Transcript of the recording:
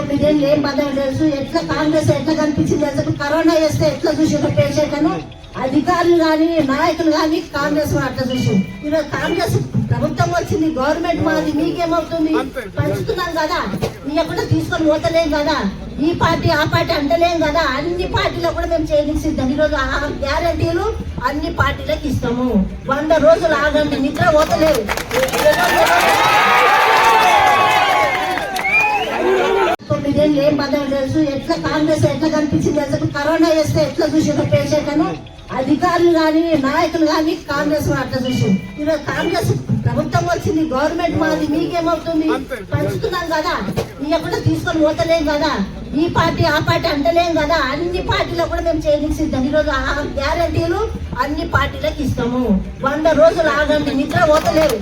9 ఏం పదవి తెలుసు. ఎట్లా కాంగ్రెస్ ఎట్లా కనిపించింది అసలు? కరోనా వేస్తే ఎట్లా చూసిన పేషెంట్లను అధికారులు కానీ నాయకులు కానీ కాంగ్రెస్ అట్లా చూసి. ఈరోజు కాంగ్రెస్ ప్రభుత్వం వచ్చింది, గవర్నమెంట్ మాది, మీకేమవుతుంది? పంచుతున్నాం కదా, ఇవ్వకుండా తీసుకొని పోతలేం కదా. ఈ పార్టీ ఆ పార్టీ అంటలేం కదా. అన్ని పార్టీలో కూడా మేము చేయడానికి సిద్ధం. ఈరోజు ఆ గ్యారంటీలు అన్ని పార్టీలకు ఇస్తాము. 100 రోజులు ఆగండి, నిద్ర పోతలేరు. 9 ఏం పదవి తెలుసు. ఎట్లా కాంగ్రెస్ ఎట్లా కనిపించింది అసలు? కరోనా వేస్తే ఎట్లా చూసిన పేషెంట్లను అధికారులు కానీ నాయకులు కానీ కాంగ్రెస్ అట్లా చూసి. ఈరోజు కాంగ్రెస్ ప్రభుత్వం వచ్చింది, గవర్నమెంట్ మాది, మీకేమవుతుంది? పంచుతున్నాం కదా, ఇవ్వకుండా తీసుకొని పోతలేం కదా. ఈ పార్టీ ఆ పార్టీ అంటలేం కదా. అన్ని పార్టీలో కూడా మేము చేయడానికి సిద్ధం. ఈరోజు ఆ గ్యారంటీలు అన్ని పార్టీలకు ఇస్తాము. 100 రోజులు ఆగండి, నిద్ర పోతలేరు.